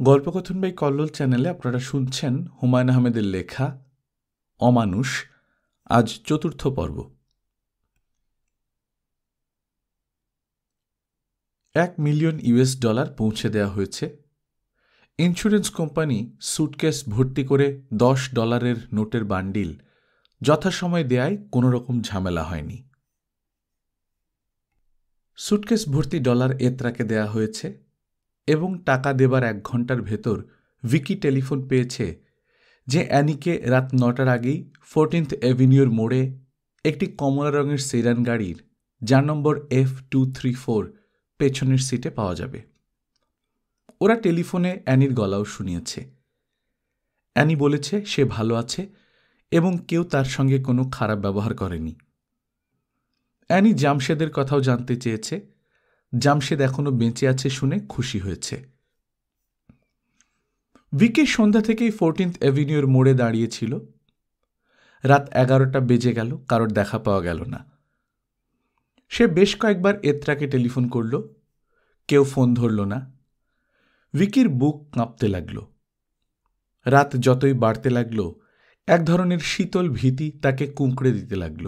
গল্পকথন by Kallol চ্যানেলে আপনারা শুনছেন হুমায়ুন আহমেদের লেখা অমানুষ। আজ চতুর্থ পর্ব। $1 মিলিয়ন পৌঁছে দেওয়া হয়েছে। ইন্স্যুরেন্স কোম্পানি স্যুটকেস ভর্তি করে $10 নোটের বান্ডিল যথাসময়ে দেয়ায় কোনো রকম ঝামেলা হয়নি। স্যুটকেস ভর্তি ডলার এত্রাকে দেয়া হয়েছে এবং টাকা দেবার 1 ঘন্টার ভেতর ভিকি টেলিফোন পেয়েছে যে অ্যানিকে রাত 9টার আগেই 14th অ্যাভিনিউর মোড়ে একটি কমলা রঙের সেডান গাড়ির যার নম্বর F234 পেছনের সিটে পাওয়া যাবে। ওরা টেলিফোনে অ্যানির গলাও শুনিয়েছে। অ্যানি বলেছে সে ভালো আছে এবং কেউ তার সঙ্গে কোনো খারাপ ব্যবহার করেনি। অ্যানি জামশেদের কথাও জানতে চেয়েছে। জামশেদ এখনও বেঁচে আছে শুনে খুশি হয়েছে। ভিকি সন্ধ্যা থেকেই 14th অ্যাভিনিউর মোড়ে দাঁড়িয়েছিল। রাত 11টা বেজে গেল, কারোর দেখা পাওয়া গেল না। সে বেশ কয়েকবার এত্রাকে টেলিফোন করল, কেউ ফোন ধরল না। ভিকির বুক কাঁপতে লাগল। রাত যতই বাড়তে লাগল, এক ধরনের শীতল ভীতি তাকে কুঁকড়ে দিতে লাগল।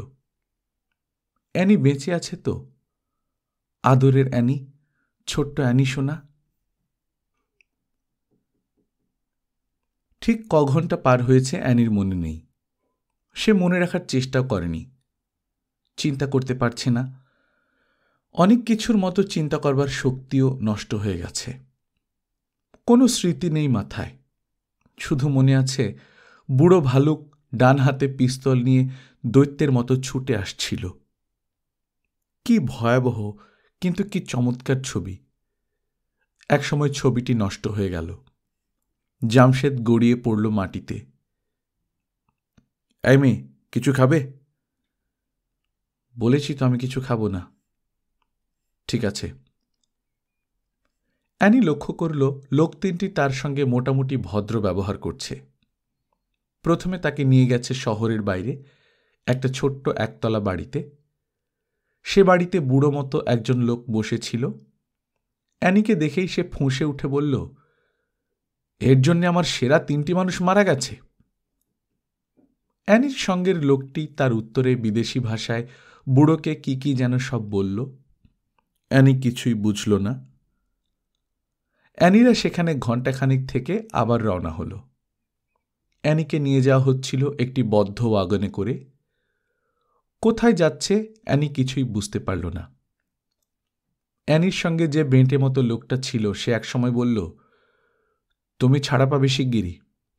অ্যানি বেঁচে আছে তো? আদরের অ্যানি, ছোট্ট অ্যানি সোনা। ঠিক ঘন্টা পার হয়েছে অ্যানির মনে নেই। সে মনে রাখার চেষ্টাও করেনি। চিন্তা করতে পারছে না। অনেক কিছুর মতো চিন্তা করবার শক্তিও নষ্ট হয়ে গেছে। কোনো স্মৃতি নেই মাথায়। শুধু মনে আছে বুড়ো ভালুক ডান হাতে পিস্তল নিয়ে দৈত্যের মতো ছুটে আসছিল। কি ভয়াবহ, কিন্তু কি চমৎকার ছবি। একসময় ছবিটি নষ্ট হয়ে গেল। জামশেদ গড়িয়ে পড়ল মাটিতে। এই মেয়ে, কিছু খাবে? বলেছি তো আমি কিছু খাবো না। ঠিক আছে। অ্যানি লক্ষ্য করল লোক তিনটি তার সঙ্গে মোটামুটি ভদ্র ব্যবহার করছে। প্রথমে তাকে নিয়ে গেছে শহরের বাইরে একটা ছোট্ট একতলা বাড়িতে। সে বাড়িতে বুড়ো মতো একজন লোক বসেছিল। অ্যানিকে দেখেই সে ফুঁসে উঠে বলল, এর জন্যে আমার সেরা 3টি মানুষ মারা গেছে। অ্যানির সঙ্গের লোকটি তার উত্তরে বিদেশি ভাষায় বুড়োকে কি কি যেন সব বলল। অ্যানি কিছুই বুঝল না। অ্যানিরা সেখানে ঘণ্টাখানিক থেকে আবার রওনা হলো। অ্যানিকে নিয়ে যাওয়া হচ্ছিল একটি বদ্ধ ওয়াগনে করে। কোথায় যাচ্ছে অ্যানি কিছুই বুঝতে পারল না। অ্যানির সঙ্গে যে বেঁটে মতো লোকটা ছিল সে একসময় বলল, তুমি ছাড়া পাবে শিগগিরই,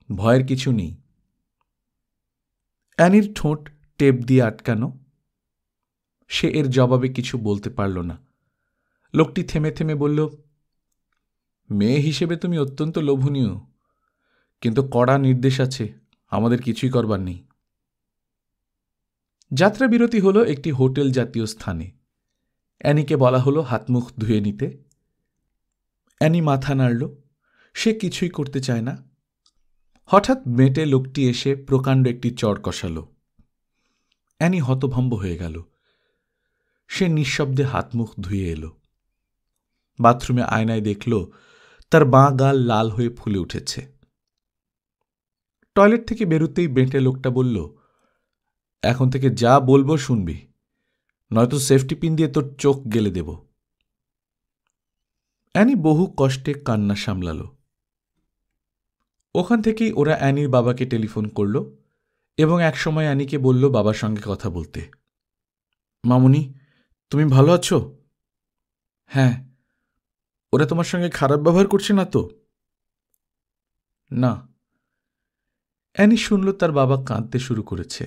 ভয়ের কিছু নেই। অ্যানির ঠোঁট টেপ দিয়ে আটকানো। সে এর জবাবে কিছু বলতে পারল না। লোকটি থেমে থেমে বলল, মেয়ে হিসেবে তুমি অত্যন্ত লোভনীয়, কিন্তু কড়া নির্দেশ আছে, আমাদের কিছুই করবার নেই। যাত্রা বিরতি হলো একটি হোটেল জাতীয় স্থানে। অ্যানিকে বলা হলো হাত মুখ ধুয়ে নিতে। অ্যানি মাথা নাড়ল। সে কিছুই করতে চায় না। হঠাৎ বেঁটে লোকটি এসে প্রকাণ্ড একটি চড় কষাল। অ্যানি হতভম্ব হয়ে গেল। সে নিঃশব্দে হাত মুখ ধুয়ে এলো। বাথরুমে আয়নায় দেখল তার বাঁ গাল লাল হয়ে ফুলে উঠেছে। টয়লেট থেকে বেরোতেই বেঁটে লোকটা বলল, এখন থেকে যা বলবো শুনবি, নয়তো সেফটি পিন দিয়ে তোর চোখ গেলে দেব। অ্যানি বহু কষ্টে কান্না সামলাল। ওখান থেকেই ওরা অ্যানির বাবাকে টেলিফোন করল এবং একসময় অ্যানিকে বলল বাবার সঙ্গে কথা বলতে। মামুনি, তুমি ভালো আছো? হ্যাঁ। ওরা তোমার সঙ্গে খারাপ ব্যবহার করছে না তো? না। অ্যানি শুনল তার বাবা কাঁদতে শুরু করেছে।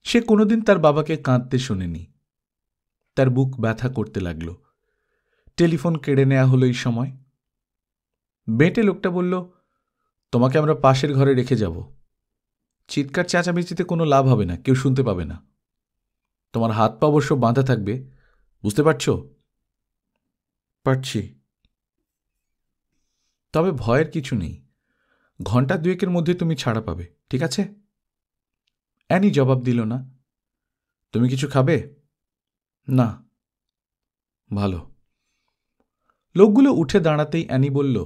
সে কোনোদিন তার বাবাকে কাঁদতে শোনেনি। তার বুক ব্যথা করতে লাগল। টেলিফোন কেড়ে নেওয়া হলো এই সময়। বেঁটে লোকটা বলল, তোমাকে আমরা পাশের ঘরে রেখে যাব। চিৎকার চেঁচামেচিতে কোনো লাভ হবে না, কেউ শুনতে পাবে না। তোমার হাত পা অবশ্য বাঁধা থাকবে, বুঝতে পারছ? পারছি। তবে ভয়ের কিছু নেই, ঘণ্টা 2-এর মধ্যে তুমি ছাড়া পাবে, ঠিক আছে? অ্যানি জবাব দিল না। তুমি কিছু খাবে? না। ভালো। লোকগুলো উঠে দাঁড়াতেই অ্যানি বলল,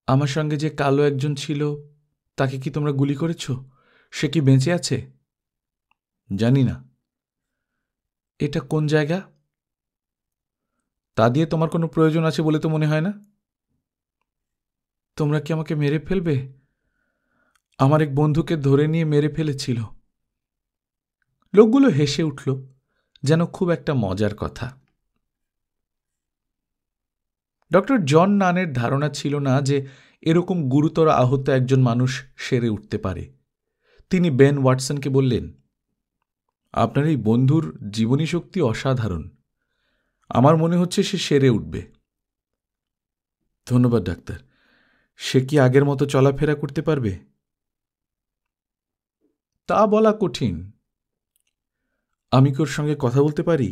আমার সঙ্গে যে কালো একজন ছিল তাকে কি তোমরা গুলি করেছ? সে কি বেঁচে আছে? জানি না। এটা কোন জায়গা? তা দিয়ে তোমার কোনো প্রয়োজন আছে বলে তো মনে হয় না। তোমরা কি আমাকে মেরে ফেলবে? আমার এক বন্ধুকে ধরে নিয়ে মেরে ফেলেছিল। লোকগুলো হেসে উঠল, যেন খুব একটা মজার কথা। ডক্টর জন নানের ধারণা ছিল না যে এরকম গুরুতর আহত একজন মানুষ সেরে উঠতে পারে। তিনি বেন ওয়াটসনকে বললেন, আপনার এই বন্ধুর জীবনী শক্তি অসাধারণ। আমার মনে হচ্ছে সে সেরে উঠবে। ধন্যবাদ ডাক্তার। সে কি আগের মতো চলাফেরা করতে পারবে? তা বলা কঠিন। আমি কি ওর সঙ্গে কথা বলতে পারি?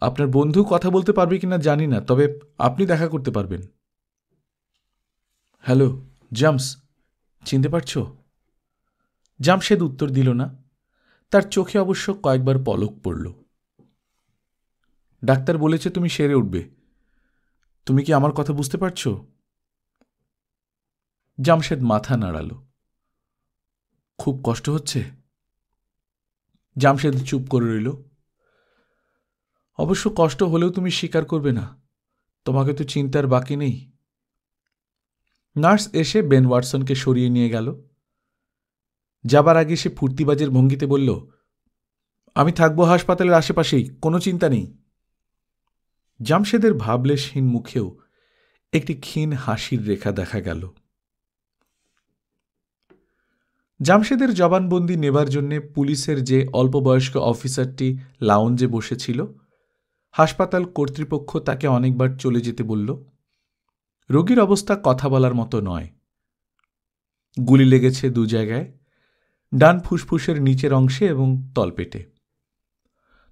আপনার বন্ধু কথা বলতে পারবে কিনা জানি না, তবে আপনি দেখা করতে পারবেন। হ্যালো, জামস, চিনতে পারছ? জামশেদ উত্তর দিল না। তার চোখে অবশ্য কয়েকবার পলক পড়ল। ডাক্তার বলেছে তুমি সেরে উঠবে। তুমি কি আমার কথা বুঝতে পারছ? জামশেদ মাথা নাড়াল। খুব কষ্ট হচ্ছে? জামশেদ চুপ করে রইল। অবশ্য কষ্ট হলেও তুমি স্বীকার করবে না। তোমাকে তো চিন্তার বাকি নেই। নার্স এসে বেন ওয়াটসনকে সরিয়ে নিয়ে গেল। যাবার আগে সে ফুর্তিবাজের ভঙ্গিতে বলল, আমি থাকবো হাসপাতালের আশেপাশেই, কোনো চিন্তা নেই। জামশেদের ভাবলেশহীন মুখেও একটি ক্ষীণ হাসির রেখা দেখা গেল। জামশেদের জবানবন্দি নেবার জন্যে পুলিশের যে অল্পবয়স্ক অফিসারটি লাউঞ্জে বসেছিল, হাসপাতাল কর্তৃপক্ষ তাকে অনেকবার চলে যেতে বলল। রোগীর অবস্থা কথা বলার মতো নয়। গুলি লেগেছে 2 জায়গায়, ডান ফুসফুসের নিচের অংশে এবং তলপেটে।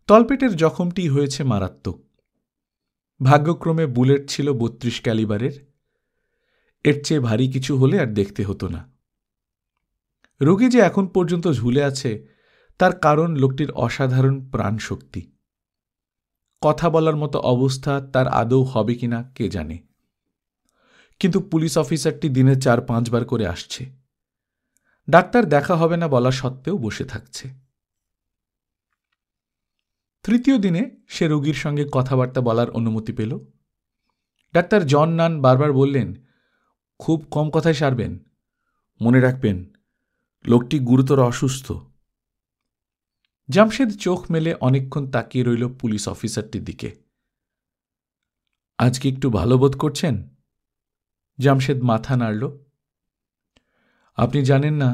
তলপেটের জখমটি হয়েছে মারাত্মক। ভাগ্যক্রমে বুলেট ছিল 32 ক্যালিবারের। এর চেয়ে ভারী কিছু হলে আর দেখতে হতো না। রোগী যে এখন পর্যন্ত ঝুলে আছে তার কারণ লোকটির অসাধারণ প্রাণশক্তি। কথা বলার মতো অবস্থা তার আদৌ হবে কিনা কে জানে। কিন্তু পুলিশ অফিসারটি দিনে 4-5 বার করে আসছে। ডাক্তার দেখা হবে না বলা সত্ত্বেও বসে থাকছে। তৃতীয় দিনে সে রোগীর সঙ্গে কথাবার্তা বলার অনুমতি পেল। ডাক্তার জন নান বারবার বললেন, খুব কম কথায় সারবেন। মনে রাখবেন, লোকটি গুরুতর অসুস্থ। জামশেদ চোখ মেলে অনেকক্ষণ তাকিয়ে রইল পুলিশ অফিসারটির দিকে। আজকে একটু ভালো বোধ করছেন? জামশেদ মাথা নাড়ল। আপনি জানেন না,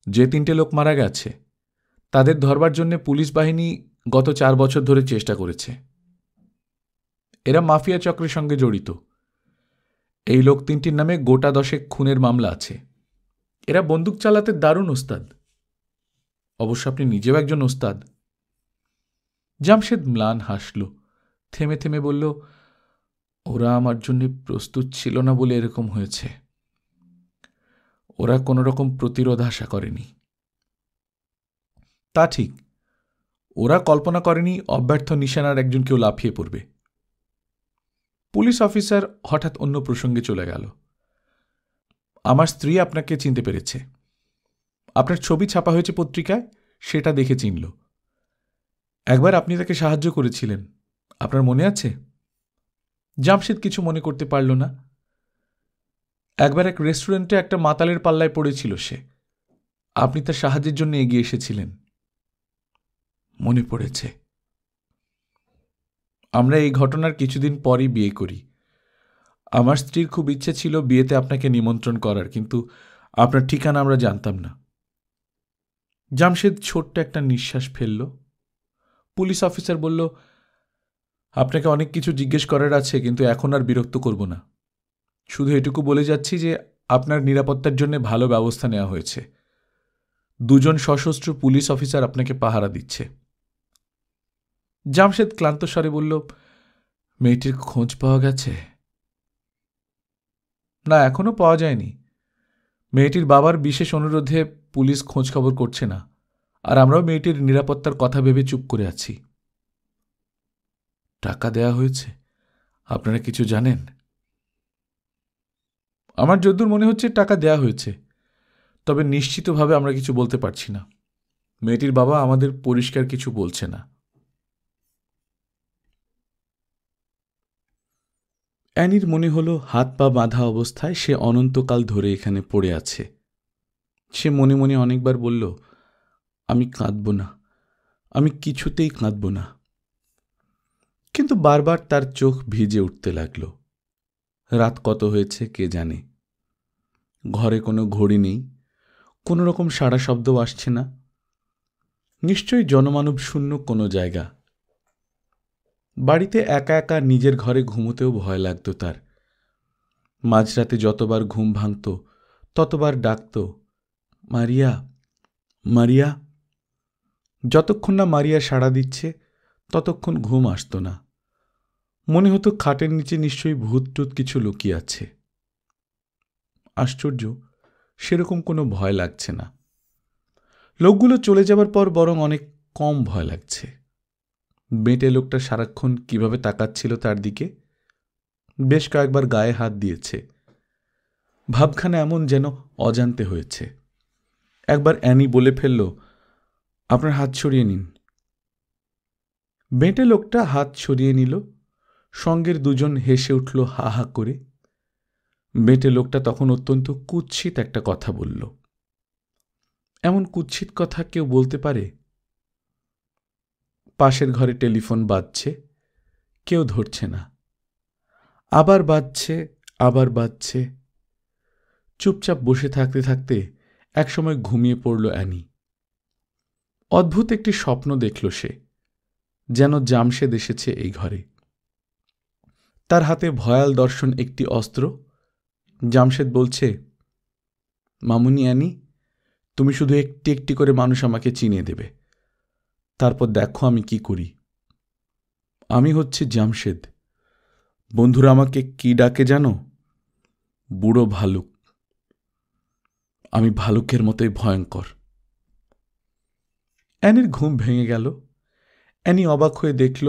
যে 3টে লোক মারা গেছে তাদের ধরবার জন্য পুলিশ বাহিনী গত 4 বছর ধরে চেষ্টা করেছে। এরা মাফিয়া চক্রের সঙ্গে জড়িত। এই লোক 3টির নামে গোটা 10 খুনের মামলা আছে। এরা বন্দুক চালাতে দারুণ ওস্তাদ। অবশ্য আপনি নিজেও একজন ওস্তাদ। জামশেদ ম্লান হাসল, থেমে থেমে বলল, ওরা আমার জন্য প্রস্তুত ছিল না বলে এরকম হয়েছে। ওরা কোনো রকম প্রতিরোধ আশা করেনি। তা ঠিক, ওরা কল্পনা করেনি অব্যর্থ নিশানার একজন কেউ লাফিয়ে পড়বে। পুলিশ অফিসার হঠাৎ অন্য প্রসঙ্গে চলে গেল। আমার স্ত্রী আপনাকে চিনতে পেরেছে। আপনার ছবি ছাপা হয়েছে পত্রিকায়, সেটা দেখে চিনল। একবার আপনি তাকে সাহায্য করেছিলেন, আপনার মনে আছে? জামশেদ কিছু মনে করতে পারল না। একবার এক রেস্টুরেন্টে একটা মাতালের পাল্লায় পড়েছিল সে। আপনি তার সাহায্যের জন্য এগিয়ে এসেছিলেন। মনে পড়েছে। আমরা এই ঘটনার কিছুদিন পরই বিয়ে করি। আমার স্ত্রীর খুব ইচ্ছে ছিল বিয়েতে আপনাকে নিমন্ত্রণ করার, কিন্তু আপনার ঠিকানা আমরা জানতাম না। জামশেদ ছোট্ট একটা নিঃশ্বাস ফেলল। পুলিশ অফিসার বলল, আপনাকে অনেক কিছু জিজ্ঞেস করার আছে, কিন্তু এখন আর বিরক্ত করব না। শুধু এটুকু বলে যাচ্ছি যে আপনার নিরাপত্তার জন্য ভালো ব্যবস্থা নেওয়া হয়েছে। 2 জন সশস্ত্র পুলিশ অফিসার আপনাকে পাহারা দিচ্ছে। জামশেদ ক্লান্ত স্বরে বলল, মেয়েটির খোঁজ পাওয়া গেছে? না, এখনো পাওয়া যায়নি। মেয়েটির বাবার বিশেষ অনুরোধে পুলিশ খোঁজ খবর করছে না, আর আমরাও মেয়েটির নিরাপত্তার কথা ভেবে চুপ করে আছি। টাকা দেয়া হয়েছে? আপনারা কিছু জানেন? আমার যদ্দূর মনে হচ্ছে টাকা দেয়া হয়েছে, তবে নিশ্চিতভাবে আমরা কিছু বলতে পারছি না। মেয়েটির বাবা আমাদের পরিষ্কার কিছু বলছে না। অ্যানির মনে হলো হাত পা বাঁধা অবস্থায় সে অনন্তকাল ধরে এখানে পড়ে আছে। সে মনে মনে অনেকবার বলল, আমি কাঁদব না, আমি কিছুতেই কাঁদব না। কিন্তু বারবার তার চোখ ভিজে উঠতে লাগল। রাত কত হয়েছে কে জানে। ঘরে কোনো ঘড়ি নেই, কোনো রকম সাড়া শব্দও আসছে না। নিশ্চয়ই জনমানব শূন্য কোনো জায়গা। বাড়িতে একা একা নিজের ঘরে ঘুমোতেও ভয় লাগত তার। মাঝরাতে যতবার ঘুম ভাঙত ততবার ডাকত, মারিয়া, মারিয়া। যতক্ষণ না মারিয়া সাড়া দিচ্ছে ততক্ষণ ঘুম আসত না। মনে হতো খাটের নিচে নিশ্চয়ই ভূত টুত কিছু লুকিয়ে আছে। আশ্চর্য, সেরকম কোনো ভয় লাগছে না। লোকগুলো চলে যাবার পর বরং অনেক কম ভয় লাগছে। বেঁটে লোকটা সারাক্ষণ কিভাবে তাকাচ্ছিল তার দিকে। বেশ কয়েকবার গায়ে হাত দিয়েছে। ভাবখানা এমন যেন অজান্তে হয়েছে। একবার অ্যানি বলে ফেলল, আপনার হাত সরিয়ে নিন। বেঁটে লোকটা হাত সরিয়ে নিল। সঙ্গের দুজন হেসে উঠল হা হা করে। বেঁটে লোকটা তখন অত্যন্ত কুৎসিত একটা কথা বলল। এমন কুৎসিত কথা কেউ বলতে পারে? পাশের ঘরে টেলিফোন বাজছে, কেউ ধরছে না। আবার বাজছে, আবার বাজছে। চুপচাপ বসে থাকতে থাকতে একসময় ঘুমিয়ে পড়ল অ্যানি। অদ্ভুত একটি স্বপ্ন দেখল সে, যেন জামশেদ এসেছে এই ঘরে। তার হাতে ভয়াল দর্শন একটি অস্ত্র। জামশেদ বলছে, মামুনি অ্যানি, তুমি শুধু একটি একটি করে মানুষ আমাকে চিনিয়ে দেবে, তারপর দেখো আমি কি করি। আমি হচ্ছে জামশেদ। বন্ধুরা আমাকে কি ডাকে জানো? বুড়ো ভালুক। আমি ভালুকের মতোই ভয়ঙ্কর। অ্যানির ঘুম ভেঙে গেল। অ্যানি অবাক হয়ে দেখল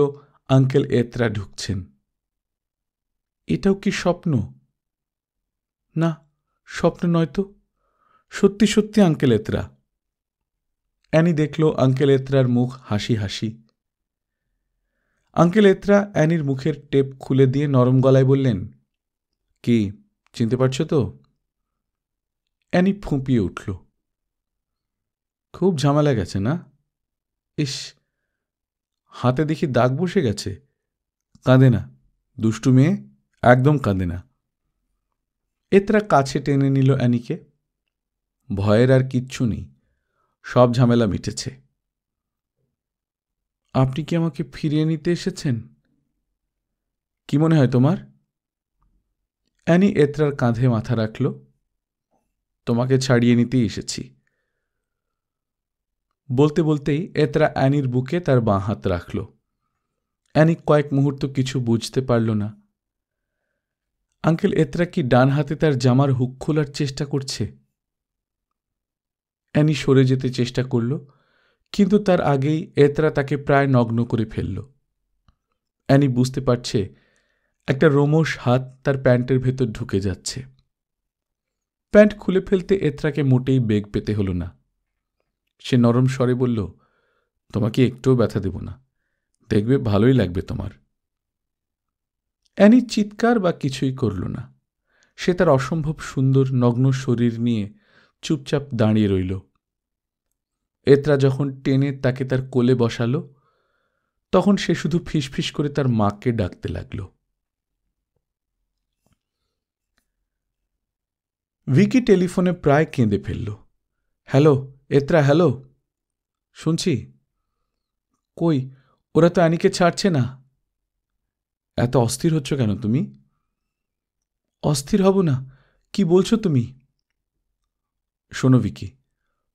আঙ্কেল এতরা ঢুকছেন। এটাও কি স্বপ্ন? না, স্বপ্ন নয়তো, সত্যি সত্যি আঙ্কেল এতরা। অ্যানি দেখল আঙ্কেল এতরার মুখ হাসি হাসি। আঙ্কেল এতরা অ্যানির মুখের টেপ খুলে দিয়ে নরম গলায় বললেন, কি চিনতে পারছো তো? অ্যানি ফুঁপিয়ে উঠল। খুব ঝামেলা গেছে না? ইস, হাতে দেখি দাগ বসে গেছে। কাঁদে না, দুষ্টু মেয়ে, একদম কাঁদে না। এতরা কাছে টেনে নিল অ্যানিকে। ভয়ের আর কিচ্ছু নেই, সব ঝামেলা মিটেছে। আপনি কি আমাকে ফিরিয়ে নিতে এসেছেন? কি মনে হয় তোমার? অ্যানি এতরার কাঁধে মাথা রাখল। তোমাকে ছাড়িয়ে নিতেই এসেছি। বলতে বলতেই এতরা অ্যানির বুকে তার বাঁ হাত রাখল। অ্যানি কয়েক মুহূর্ত কিছু বুঝতে পারল না। আঙ্কেল এতরা কি ডান হাতে তার জামার হুক খোলার চেষ্টা করছে? অ্যানি সরে যেতে চেষ্টা করল, কিন্তু তার আগেই এতরা তাকে প্রায় নগ্ন করে ফেলল। অ্যানি বুঝতে পারছে একটা রোমশ হাত তার প্যান্টের ভেতর ঢুকে যাচ্ছে। প্যান্ট খুলে ফেলতে এতরাকে মোটেই বেগ পেতে হল না। সে নরম স্বরে বলল, তোমাকে একটুও ব্যথা দেব না, দেখবে ভালোই লাগবে তোমার। অ্যানি চিৎকার বা কিছুই করল না। সে তার অসম্ভব সুন্দর নগ্ন শরীর নিয়ে চুপচাপ দাঁড়িয়ে রইল। এতরা যখন টেনে তাকে তার কোলে বসালো, তখন সে শুধু ফিসফিস করে তার মাকে ডাকতে লাগল। ভিকি টেলিফোনে প্রায় কেঁদে ফেলল। হ্যালো এতরা, হ্যালো, শুনছি। কই, ওরা তো অ্যানিকে ছাড়ছে না। এত অস্থির হচ্ছ কেন তুমি? অস্থির হব না, কি বলছো তুমি? শোনো ভিকি,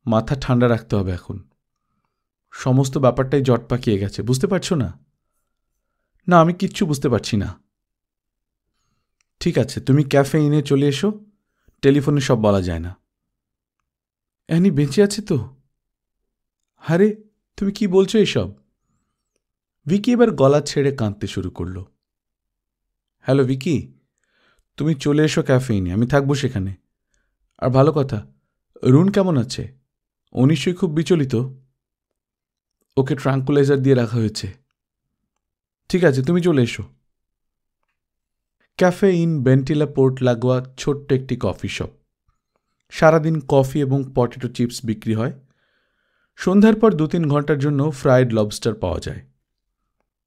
মাথা ঠান্ডা রাখতে হবে এখন। সমস্ত ব্যাপারটাই জট পাকিয়ে গেছে, বুঝতে পারছো না? না, আমি কিচ্ছু বুঝতে পারছি না। ঠিক আছে, তুমি ক্যাফে ইনে চলে এসো, টেলিফোনে সব বলা যায় না। অ্যানি বেঁচে আছে তো? আরে তুমি কি বলছো এসব? ভিকি এবার গলা ছেড়ে কাঁদতে শুরু করল। হ্যালো ভিকি, তুমি চলে এসো ক্যাফেইনে, আমি থাকবো সেখানে। আর ভালো কথা, রুন কেমন আছে? ও নিশ্চয়ই খুব বিচলিত। ওকে ট্রাঙ্কুলাইজার দিয়ে রাখা হয়েছে। ঠিক আছে, তুমি চলে এসো। ক্যাফে ইন বেন্টিলা পোর্ট লাগোয়া ছোট্ট একটি কফি শপ। সারাদিন কফি এবং পটেটো চিপস বিক্রি হয়। সন্ধ্যার পর 2-3 ঘন্টার জন্য ফ্রাইড লবস্টার পাওয়া যায়।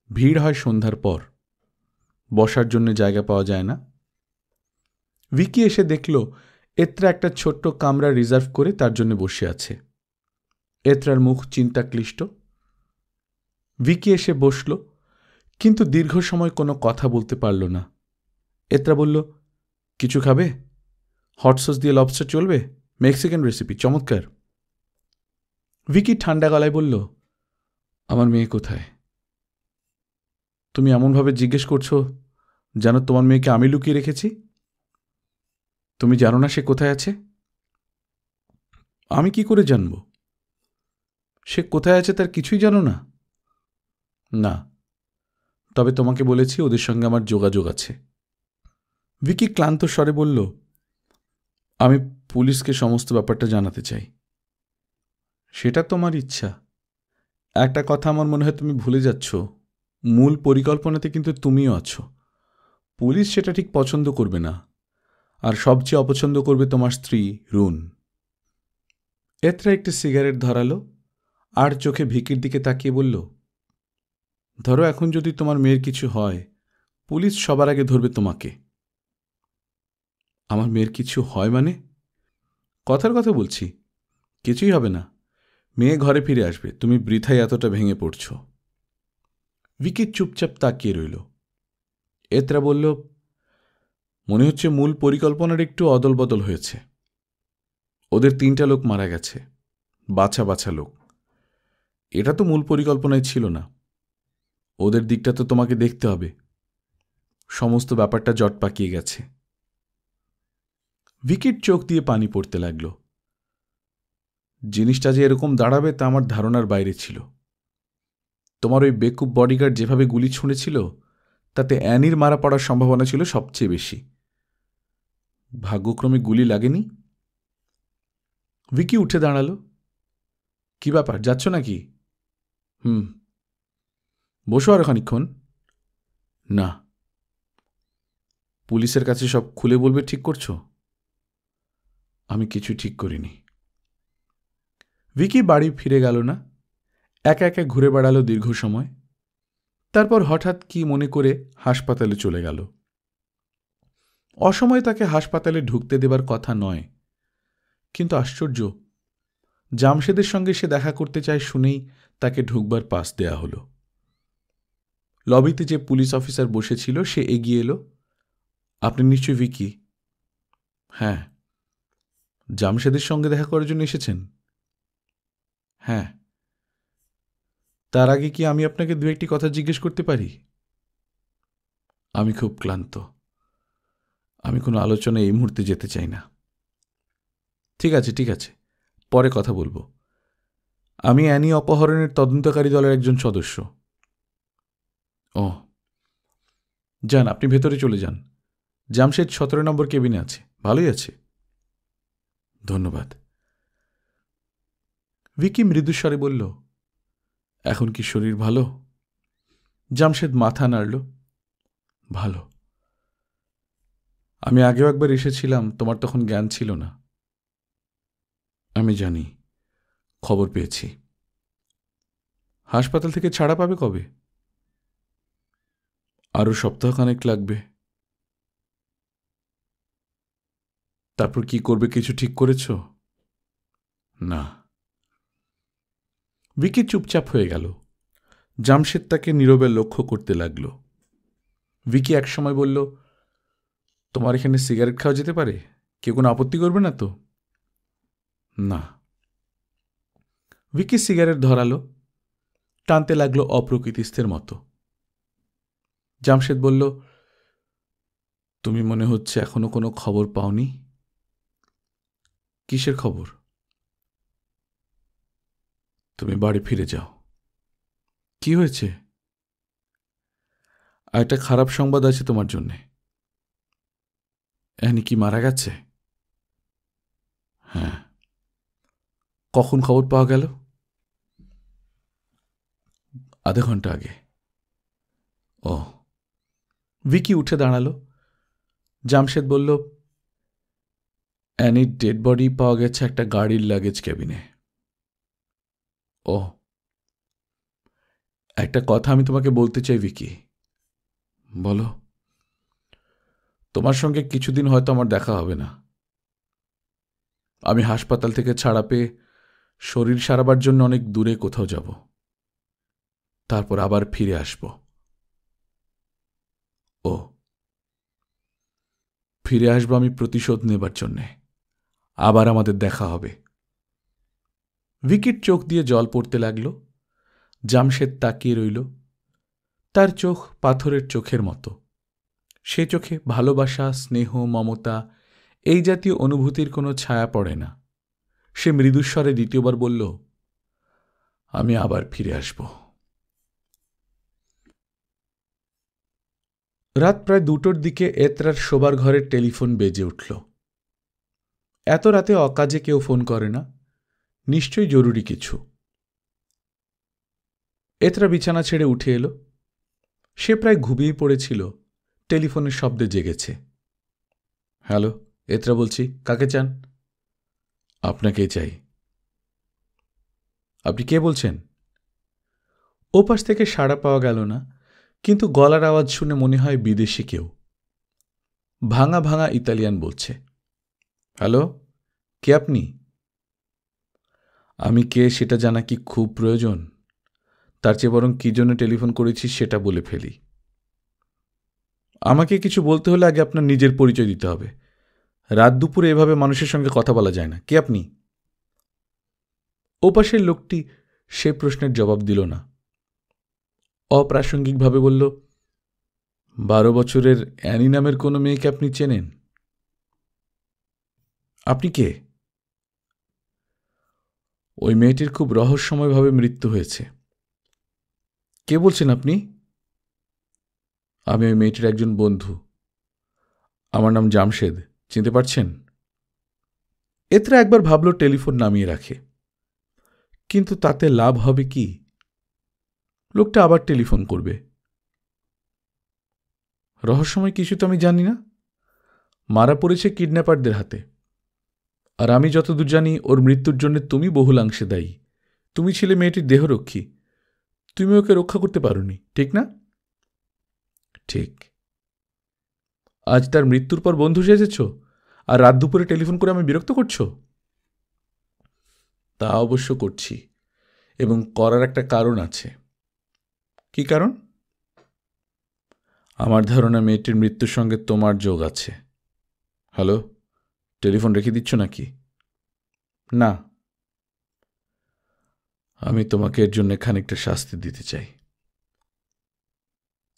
ভিড় হয় সন্ধ্যার পর। বসার জন্য জায়গা পাওয়া যায় না। ভিকি এসে দেখল এত্রা একটা ছোট্ট কামরা রিজার্ভ করে তার জন্য বসে আছে। এত্রার মুখ চিন্তাক্লিষ্ট। ভিকি এসে বসল, কিন্তু দীর্ঘ সময় কোনো কথা বলতে পারল না। এত্রা বলল, কিছু খাবে? হট সস দিয়ে লবস্টার চলবে? মেক্সিকান রেসিপি, চমৎকার। ভিকি ঠান্ডা গলায় বলল, আমার মেয়ে কোথায়? তুমি এমনভাবে জিজ্ঞেস করছো যেন তোমার মেয়েকে আমি লুকিয়ে রেখেছি। তুমি জানো না সে কোথায় আছে? আমি কি করে জানব? সে কোথায় আছে তার কিছুই জানো না? না, তবে তোমাকে বলেছি ওদের সঙ্গে আমার যোগাযোগ আছে। ভিকি ক্লান্ত স্বরে বলল, আমি পুলিশকে সমস্ত ব্যাপারটা জানাতে চাই। সেটা তোমার ইচ্ছা। একটা কথা আমার মনে হয় তুমি ভুলে যাচ্ছ, মূল পরিকল্পনাতে কিন্তু তুমিও আছো। পুলিশ সেটা ঠিক পছন্দ করবে না, আর সবচেয়ে অপছন্দ করবে তোমার স্ত্রী রুন। এত্রা একটি সিগারেট ধরালো আর চোখে ভিকির দিকে তাকিয়ে বলল, ধরো এখন যদি তোমার মেয়ের কিছু হয়, পুলিশ সবার আগে ধরবে তোমাকে। আমার মেয়ের কিছু হয় মানে? কথার কথা বলছি, কিছুই হবে না। মেয়ে ঘরে ফিরে আসবে, তুমি বৃথায় এতটা ভেঙে পড়ছ। ভিকি চুপচাপ তাকিয়ে রইল। এত্রা বলল, মনে হচ্ছে মূল পরিকল্পনার একটু অদল বদল হয়েছে। ওদের 3টা লোক মারা গেছে, বাছা বাছা লোক। এটা তো মূল পরিকল্পনায় ছিল না। ওদের দিকটা তো তোমাকে দেখতে হবে। সমস্ত ব্যাপারটা জট পাকিয়ে গেছে। ভিকির চোখ দিয়ে পানি পড়তে লাগল। জিনিসটা যে এরকম দাঁড়াবে তা আমার ধারণার বাইরে ছিল। তোমার ওই বেকুব বডিগার্ড যেভাবে গুলি ছুঁড়েছিল, তাতে অ্যানির মারা পড়ার সম্ভাবনা ছিল সবচেয়ে বেশি। ভাগ্যক্রমে গুলি লাগেনি। ভিকি উঠে দাঁড়াল। কি ব্যাপার, যাচ্ছ নাকি? বসো আর খানিক্ষণ। না। পুলিশের কাছে সব খুলে বলবে ঠিক করছো? আমি কিছু ঠিক করিনি। ভিকি বাড়ি ফিরে গেল না। একা একা ঘুরে বেড়ালো দীর্ঘ সময়। তারপর হঠাৎ কি মনে করে হাসপাতালে চলে গেল। অসময়ে তাকে হাসপাতালে ঢুকতে দেবার কথা নয়, কিন্তু আশ্চর্য, জামশেদের সঙ্গে সে দেখা করতে চায় শুনেই তাকে ঢুকবার পাস দেয়া হলো। লবিতে যে পুলিশ অফিসার বসেছিল সে এগিয়ে এলো। আপনি নিশ্চয়ই ভিকি? হ্যাঁ। জামশেদের সঙ্গে দেখা করার জন্য এসেছেন? হ্যাঁ। তার আগে কি আমি আপনাকে 2-1টি কথা জিজ্ঞেস করতে পারি? আমি খুব ক্লান্ত। আমি কোনো আলোচনায় এই মুহূর্তে যেতে চাই না। ঠিক আছে, ঠিক আছে, পরে কথা বলবো। আমি অ্যানি অপহরণের তদন্তকারী দলের একজন সদস্য। ও, যান, আপনি ভেতরে চলে যান। জামশেদ 17 নম্বর কেবিনে আছে। ভালোই আছে, ধন্যবাদ। ভিকি মৃদুস্বরে বলল, এখন কি শরীর ভালো? জামশেদ মাথা নাড়ল। ভালো। আমি আগেও একবার এসেছিলাম, তোমার তখন জ্ঞান ছিল না। আমি জানি, খবর পেয়েছি। হাসপাতাল থেকে ছাড়া পাবে কবে? আরও সপ্তাহখানেক লাগবে। তারপর কি করবে কিছু ঠিক করেছ? না। ভিকি চুপচাপ হয়ে গেল। জামশেদ তাকে নীরবে লক্ষ্য করতে লাগল। ভিকি একসময় বলল, তোমার এখানে সিগারেট খাওয়া যেতে পারে? কেউ কোনো আপত্তি করবে না তো? না। ভিকি সিগারেট ধরালো, টানতে লাগলো অপ্রকৃতিস্থের মতো। জামশেদ বলল, তুমি মনে হচ্ছে এখনো কোনো খবর পাওনি? কিসের খবর? তুমি বাড়ি ফিরে যাও। কি হয়েছে? একটা খারাপ সংবাদ আছে তোমার জন্যে। অ্যানি কি মারা গেছে? হ্যাঁ। কখন খবর পাওয়া গেল? আধা ঘন্টা আগে। ও। ভিকি উঠে দাঁড়ালো। জামশেদ বলল, অ্যানির ডেড বডি পাওয়া গেছে একটা গাড়ির লাগেজ কেবিনে। ও, একটা কথা আমি তোমাকে বলতে চাই ভিকি। বলো। তোমার সঙ্গে কিছুদিন হয়তো আমার দেখা হবে না। আমি হাসপাতাল থেকে ছাড়া পেয়ে শরীর সারাবার জন্য অনেক দূরে কোথাও যাব, তারপর আবার ফিরে আসব। ও, ফিরে আসবো আমি প্রতিশোধ নেবার জন্যে। আবার আমাদের দেখা হবে। ভিকির চোখ দিয়ে জল পড়তে লাগল। জামশেদ তাকিয়ে রইল। তার চোখ পাথরের চোখের মতো। সে চোখে ভালোবাসা, স্নেহ, মমতা এই জাতীয় অনুভূতির কোনো ছায়া পড়ে না। সে মৃদুস্বরে দ্বিতীয়বার বলল, আমি আবার ফিরে আসব। রাত প্রায় 2টোর দিকে এতরার শোবার ঘরের টেলিফোন বেজে উঠল। এত রাতে অকাজে কেউ ফোন করে না, নিশ্চয়ই জরুরি কিছু। এতরা বিছানা ছেড়ে উঠে এলো। সে প্রায় ঘুমিয়ে পড়েছিল, টেলিফোনের শব্দে জেগেছে। হ্যালো, এতরা বলছি, কাকে চান? আপনাকেই চাই। আপনি কে বলছেন? ওপাশ থেকে সাড়া পাওয়া গেল না, কিন্তু গলার আওয়াজ শুনে মনে হয় বিদেশি কেউ। ভাঙা ভাঙা ইতালিয়ান বলছে। হ্যালো, কে আপনি? আমি কে সেটা জানা কি খুব প্রয়োজন? তার চেয়ে বরং কী জন্য টেলিফোন করেছি সেটা বলে ফেলি। আমাকে কিছু বলতে হলে আগে আপনার নিজের পরিচয় দিতে হবে। রাত দুপুরে এভাবে মানুষের সঙ্গে কথা বলা যায় না। কে আপনি? ওপাশের লোকটি সে প্রশ্নের জবাব দিল না। অপ্রাসঙ্গিকভাবে বলল, 12 বছরের অ্যানি নামের কোনো মেয়েকে আপনি চেনেন? আপনি কে? ওই মেয়েটির খুব রহস্যময়ভাবে মৃত্যু হয়েছে। কে বলছেন আপনি? আমি ওই মেয়েটির একজন বন্ধু। আমার নাম জামশেদ, চিনতে পারছেন? এতরা একবার ভাবল টেলিফোন নামিয়ে রাখে, কিন্তু তাতে লাভ হবে কি? লোকটা আবার টেলিফোন করবে। রহস্যময় কিছু তো আমি জানি না। মারা পড়েছে কিডন্যাপারদের হাতে, আর আমি যতদূর জানি ওর মৃত্যুর জন্য তুমি বহুলাংশে দায়ী। তুমি ছিলে মেয়েটির দেহরক্ষী, তুমি ওকে রক্ষা করতে পারোনি, ঠিক না? ঠিক। আজ তার মৃত্যুর পর বন্ধু সেজেছ, আর রাত দুপুরে টেলিফোন করে আমি বিরক্ত করছো? তা অবশ্য করছি, এবং করার একটা কারণ আছে। কি কারণ? আমার ধারণা মেয়েটির মৃত্যুর সঙ্গে তোমার যোগ আছে। হ্যালো, টেলিফোন রেখে দিচ্ছ নাকি? না, আমি তোমাকে এর জন্য খানিকটা শাস্তি দিতে চাই।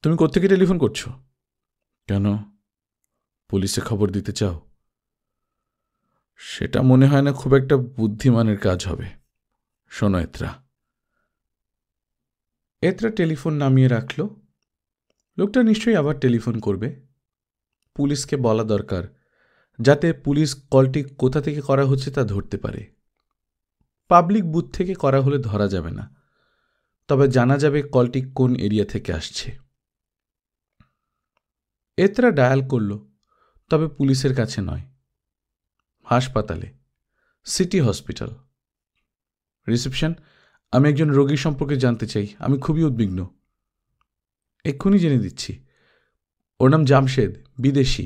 তুমি কোত্থেকে টেলিফোন করছো? কেন, পুলিশে খবর দিতে চাও? সেটা মনে হয় না খুব একটা বুদ্ধিমানের কাজ হবে। শোনো এতরা। এতরা টেলিফোন নামিয়ে রাখল। লোকটা নিশ্চয়ই আবার টেলিফোন করবে। পুলিশকে বলা দরকার, যাতে পুলিশ কলটি কোথা থেকে করা হচ্ছে তা ধরতে পারে। পাবলিক বুথ থেকে করা হলে ধরা যাবে না, তবে জানা যাবে কলটি কোন এরিয়া থেকে আসছে। এতরা ডায়াল করল, তবে পুলিশের কাছে নয়, হাসপাতালে, সিটি হসপিটাল। রিসেপশন, আমি একজন রোগী সম্পর্কে জানতে চাই। আমি খুবই উদ্বিগ্ন। এক্ষুনি জেনে দিচ্ছি। ওর নাম জামশেদ, বিদেশি।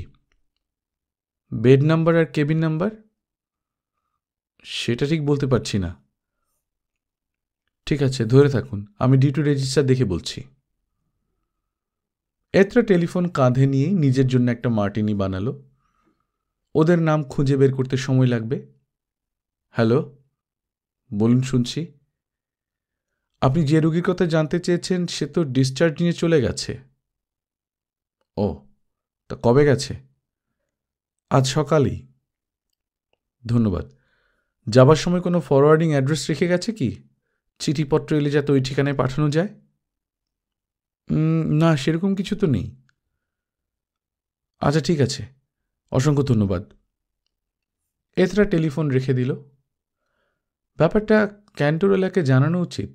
বেড নাম্বার আর কেবিন নাম্বার? সেটা ঠিক বলতে পারছি না। ঠিক আছে, ধরে থাকুন, আমি ডিউটি রেজিস্টার দেখে বলছি। এতরা টেলিফোন কাঁধে নিয়ে নিজের জন্য একটা মার্টিনি বানালো। ওদের নাম খুঁজে বের করতে সময় লাগবে। হ্যালো, বলুন, শুনছি। আপনি যে রোগীর কথা জানতে চেয়েছেন সে তো ডিসচার্জ নিয়ে চলে গেছে। ও, তা কবে গেছে? আজ সকালেই। ধন্যবাদ। যাবার সময় কোনো ফরওয়ার্ডিং অ্যাড্রেস রেখে গেছে কি? চিঠিপত্র এলে যাতে ওই ঠিকানায় পাঠানো যায়? না, সেরকম কিছু তো নেই। আচ্ছা, ঠিক আছে, অসংখ্য ধন্যবাদ। এতরা টেলিফোন রেখে দিল। ব্যাপারটা ক্যান্টারেলাকে জানানো উচিত।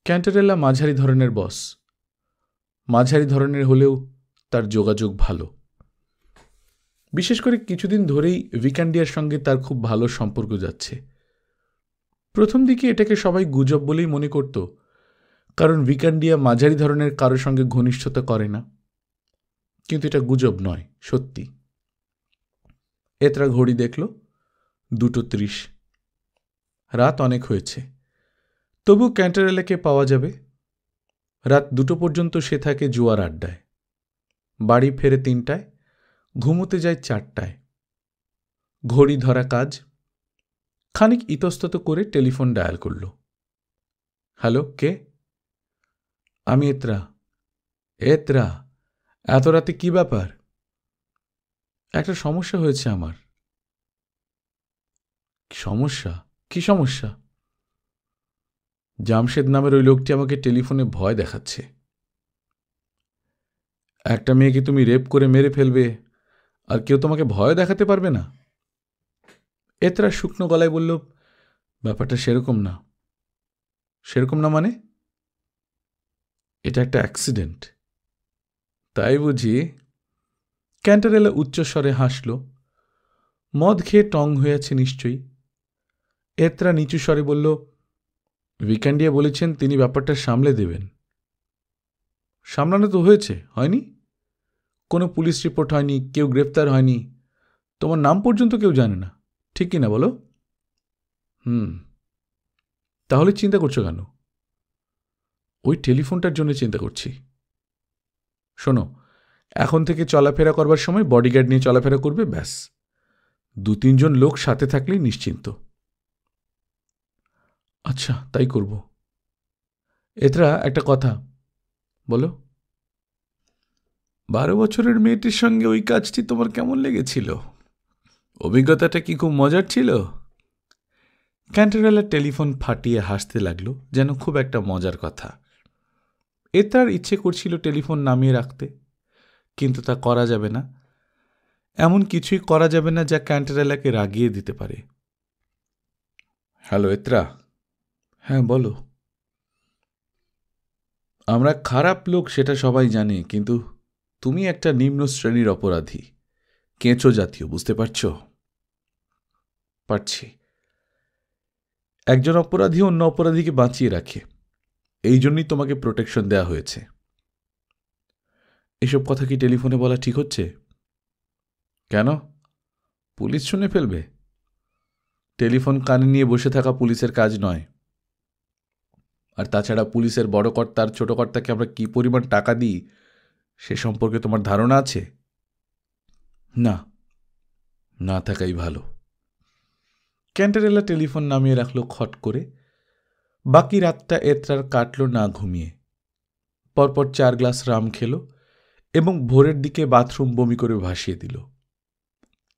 ক্যান্টারেলা মাঝারি ধরনের বস, মাঝারি ধরনের হলেও তার যোগাযোগ ভালো। বিশেষ করে কিছুদিন ধরেই ভিকান্ডিয়ার সঙ্গে তার খুব ভালো সম্পর্ক যাচ্ছে। প্রথম দিকে এটাকে সবাই গুজব বলেই মনে করত, কারণ ভিকান্ডিয়া মাঝারি ধরনের কারোর সঙ্গে ঘনিষ্ঠতা করে না। কিন্তু এটা গুজব নয়, সত্যি। এতরা ঘড়ি দেখল 2:30। রাত অনেক হয়েছে, তবু ক্যান্টারেলাকে পাওয়া যাবে। রাত 2 পর্যন্ত সে থাকে জুয়ার আড্ডায়। বাড়ি ফেরে 3টায়, ঘুমোতে যায় 4টায়। ঘড়ি ধরা কাজ। খানিক ইতস্তত করে টেলিফোন ডায়াল করল। হ্যালো, কে? আমি এতরা। এতরা, এত রাতে কি ব্যাপার? একটা সমস্যা হয়েছে আমার। সমস্যা? কি সমস্যা? জামশেদ নামের ওই লোকটি আমাকে টেলিফোনে ভয় দেখাচ্ছে। একটা মেয়েকে তুমি রেপ করে মেরে ফেলবে, আর কেউ তোমাকে ভয় দেখাতে পারবে না? এতরা শুকনো গলায় বলল, ব্যাপারটা সেরকম না। সেরকম না মানে? এটা একটা অ্যাক্সিডেন্ট। তাই বুঝি? ক্যান্টারেলা উচ্চস্বরে হাসল। মদ খেয়ে টং হয়েছে নিশ্চয়ই। এতরা নিচু স্বরে বলল, ভিকান্ডিয়া বলেছেন তিনি ব্যাপারটা সামলে দেবেন। সামলানো তো হয়েছে, হয়নি? কোনো পুলিশ রিপোর্ট হয়নি, কেউ গ্রেপ্তার হয়নি, তোমার নাম পর্যন্ত কেউ জানে না, ঠিক কিনা বলো? তাহলে চিন্তা করছো কেন? ওই টেলিফোনটার জন্য চিন্তা করছি। শোনো, এখন থেকে চলাফেরা করবার সময় বডিগার্ড নিয়ে চলাফেরা করবে, ব্যাস। 2-3 জন লোক সাথে থাকলেই নিশ্চিন্ত। আচ্ছা, তাই করব। এতরা, একটা কথা বলো। 12 বছরের মেয়েটির সঙ্গে ওই কাজটি তোমার কেমন লেগেছিল? অভিজ্ঞতাটা কি খুব মজার ছিল? ক্যান্টারেলা টেলিফোন ফাটিয়ে হাসতে লাগলো, যেন খুব একটা মজার কথা। এতরার ইচ্ছে করছিল টেলিফোন নামিয়ে রাখতে, কিন্তু তা করা যাবে না। এমন কিছুই করা যাবে না যা ক্যান্টারেলাকে রাগিয়ে দিতে পারে। হ্যালো এতরা। হ্যাঁ, বলো। আমরা খারাপ লোক সেটা সবাই জানে, কিন্তু তুমি একটা নিম্ন শ্রেণীর অপরাধী, কেঁচো জাতীয়, বুঝতে পারছ? পারছি। একজন অপরাধী অন্য অপরাধীকে বাঁচিয়ে রাখে, এই জন্যই তোমাকে প্রোটেকশন দেওয়া হয়েছে। এসব কথা কি টেলিফোনে বলা ঠিক হচ্ছে? কেন? পুলিশ শুনে ফেলবে। টেলিফোন কানে নিয়ে বসে থাকা পুলিশের কাজ নয়। আর তাছাড়া পুলিশের বড় কর্তার ছোট কর্তাকে আমরা কি পরিমাণ টাকা দিই সে সম্পর্কে তোমার ধারণা আছে? না, না থাকাই ভালো। ক্যান্টারেলা টেলিফোন নামিয়ে রাখল খট করে। বাকি রাতটা এতরার কাটল না ঘুমিয়ে। পরপর 4 গ্লাস রাম খেল এবং ভোরের দিকে বাথরুম বমি করে ভাসিয়ে দিল।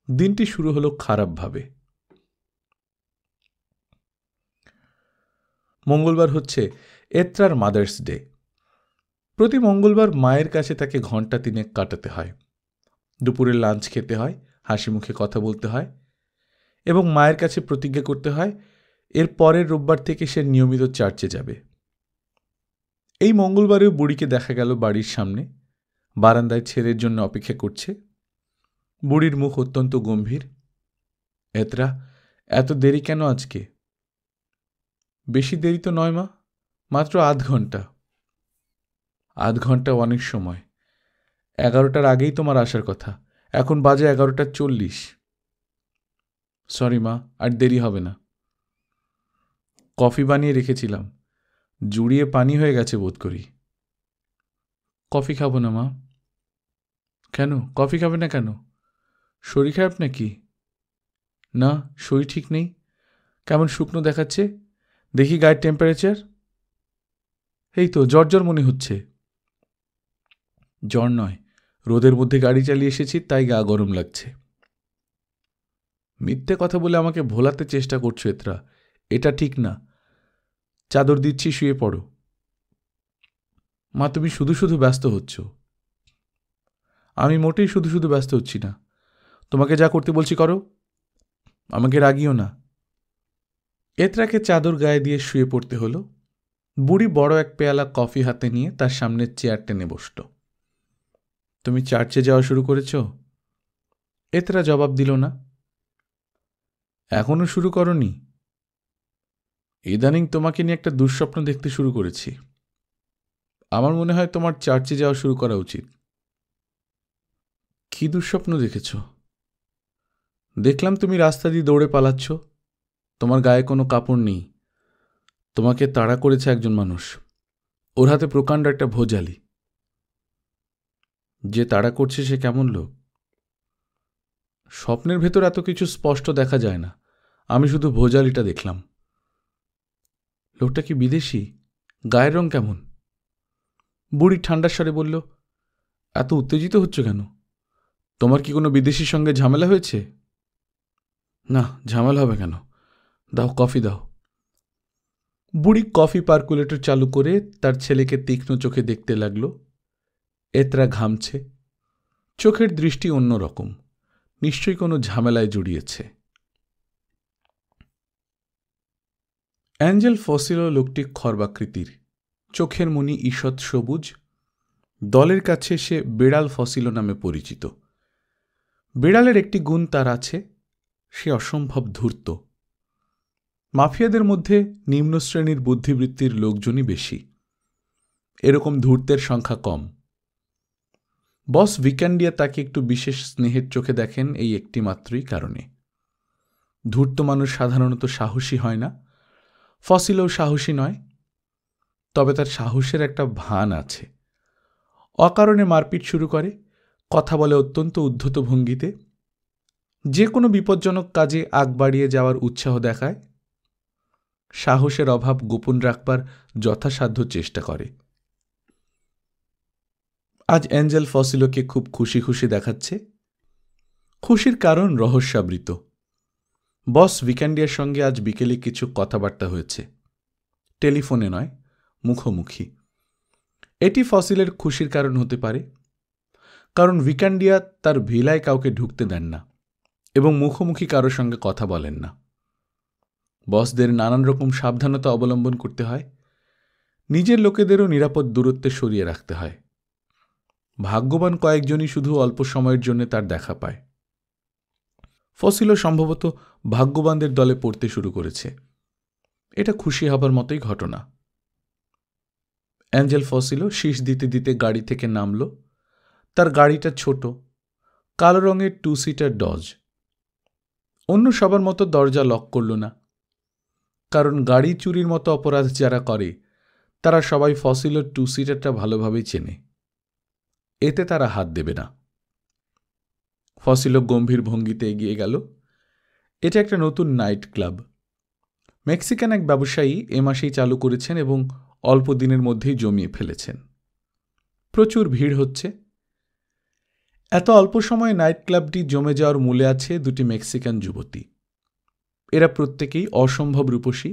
দিনটি শুরু হলো খারাপভাবে। মঙ্গলবার হচ্ছে এতরার মাদার্স ডে। প্রতি মঙ্গলবার মায়ের কাছে তাকে ঘণ্টা 3 কাটাতে হয়। দুপুরে লাঞ্চ খেতে হয়, হাসি মুখে কথা বলতে হয় এবং মায়ের কাছে প্রতিজ্ঞা করতে হয় এর পরের রোববার থেকে সে নিয়মিত চার্চে যাবে। এই মঙ্গলবারেও বুড়িকে দেখা গেল বাড়ির সামনে, বারান্দায় ছেলের জন্য অপেক্ষা করছে। বুড়ির মুখ অত্যন্ত গম্ভীর। এতরা, এত দেরি কেন আজকে? বেশি দেরি তো নয় মা, মাত্র আধ ঘন্টা। আধ ঘন্টা অনেক সময়। 11টার আগেই তোমার আসার কথা, এখন বাজে 11:40। সরি মা, আর দেরি হবে না। কফি বানিয়ে রেখেছিলাম, জুড়িয়ে পানি হয়ে গেছে বোধ করি। কফি খাবো না মা। কেন কফি খাবে না কেন? শরীর খারাপ নাকি? না, শরীর ঠিক নেই। কেমন শুকনো দেখাচ্ছে, দেখি গায়ের টেম্পারেচার। এই তো জ্বর জ্বর মনে হচ্ছে। জ্বর নয়, রোদের মধ্যে গাড়ি চালিয়ে এসেছি তাই গা গরম লাগছে। মিথ্যে কথা বলে আমাকে ভোলাতে চেষ্টা করছো এতরা, এটা ঠিক না। চাদর দিচ্ছি, শুয়ে পড়ো। মা, তুমি শুধু শুধু ব্যস্ত হচ্ছ। আমি মোটেই শুধু শুধু ব্যস্ত হচ্ছি না। তোমাকে যা করতে বলছি করো, আমাকে রাগিও না। এতরাকে চাদর গায়ে দিয়ে শুয়ে পড়তে হলো। বুড়ি বড় এক পেয়ালা কফি হাতে নিয়ে তার সামনে চেয়ার টেনে বসল। তুমি চার্চে যাওয়া শুরু করেছ? এতরা জবাব দিল না। এখনো শুরু করনি? ইদানিং তোমাকে নিয়ে একটা দুঃস্বপ্ন দেখতে শুরু করেছি। আমার মনে হয় তোমার চার্চে যাওয়া শুরু করা উচিত। কি দুঃস্বপ্ন দেখেছ? দেখলাম তুমি রাস্তা দিয়ে দৌড়ে পালাচ্ছ। তোমার গায়ে কোনো কাপড় নেই। তোমাকে তাড়া করেছে একজন মানুষ। ওর হাতে প্রকাণ্ড একটা ভোজালি। যে তাড়া করছে সে কেমন লোক? স্বপ্নের ভেতর এত কিছু স্পষ্ট দেখা যায় না। আমি শুধু ভোজালিটা দেখলাম। লোকটা কি বিদেশি? গায়ের রং কেমন? বুড়ি ঠান্ডার স্বরে বলল, এত উত্তেজিত হচ্ছ কেন? তোমার কি কোনো বিদেশির সঙ্গে ঝামেলা হয়েছে? না, ঝামেলা হবে কেন? দাও, কফি দাও। বুড়ি কফি পার্কুলেটর চালু করে তার ছেলেকে তীক্ষ্ণ চোখে দেখতে লাগল। এতরা ঘামছে। চোখের দৃষ্টি অন্যরকম, নিশ্চয়ই কোনো ঝামেলায় জড়িয়েছে। অ্যাঞ্জেল ফসিলো লোকটি খর্বাকৃতির, চোখের মণি ঈষৎ সবুজ। দলের কাছে সে বেড়াল ফসিলো নামে পরিচিত। বেড়ালের একটি গুণ তার আছে, সে অসম্ভব ধূর্ত। মাফিয়াদের মধ্যে নিম্ন শ্রেণীর বুদ্ধিবৃত্তির লোকজনই বেশি। এরকম ধূর্তের সংখ্যা কম। বস ভিকান্ডিয়া তাকে একটু বিশেষ স্নেহের চোখে দেখেন এই একটি মাত্রই কারণে। ধূর্ত মানুষ সাধারণত সাহসী হয় না। ফসিলও সাহসী নয়, তবে তার সাহসের একটা ভান আছে। অকারণে মারপিট শুরু করে, কথা বলে অত্যন্ত উদ্ধত ভঙ্গিতে। যে কোনো বিপজ্জনক কাজে আগ বাড়িয়ে যাওয়ার উৎসাহ দেখায়। সাহসের অভাব গোপন রাখবার যথাসাধ্য চেষ্টা করে। আজ অ্যাঞ্জেল ফসিলোকে খুব খুশি খুশি দেখাচ্ছে। খুশির কারণ রহস্যাবৃত। বস ভিকান্ডিয়ার সঙ্গে আজ বিকেলে কিছু কথাবার্তা হয়েছে, টেলিফোনে নয়, মুখোমুখি। এটি ফসিলের খুশির কারণ হতে পারে, কারণ ভিকান্ডিয়া তার ভিলায় কাউকে ঢুকতে দেন না এবং মুখোমুখি কারোর সঙ্গে কথা বলেন না। বসদের নানান রকম সাবধানতা অবলম্বন করতে হয়। নিজের লোকেদেরও নিরাপদ দূরত্বে সরিয়ে রাখতে হয়। ভাগ্যবান কয়েকজনই শুধু অল্প সময়ের জন্য তার দেখা পায়। ফসিলো সম্ভবত ভাগ্যবানদের দলে পড়তে শুরু করেছে। এটা খুশি হবার মতোই ঘটনা। অ্যাঞ্জেল ফসিলো শীষ দিতে দিতে গাড়ি থেকে নামল। তার গাড়িটা ছোট, কালো রঙের 2 সিটার ডজ। অন্য সবার মতো দরজা লক করল না, কারণ গাড়ি চুরির মতো অপরাধ যারা করে তারা সবাই ফসিলোর 2 সিটারটা ভালোভাবেই চেনে। এতে তারা হাত দেবে না। ফসিলো গম্ভীর ভঙ্গিতে এগিয়ে গেল। এটা একটা নতুন নাইট ক্লাব। মেক্সিকান এক ব্যবসায়ী এ মাসেই চালু করেছেন এবং অল্প দিনের মধ্যেই জমিয়ে ফেলেছেন। প্রচুর ভিড় হচ্ছে। এত অল্প সময়ে নাইট ক্লাবটি জমে যাওয়ার মূলে আছে দুটি মেক্সিকান যুবতী। এরা প্রত্যেকেই অসম্ভব রূপসী।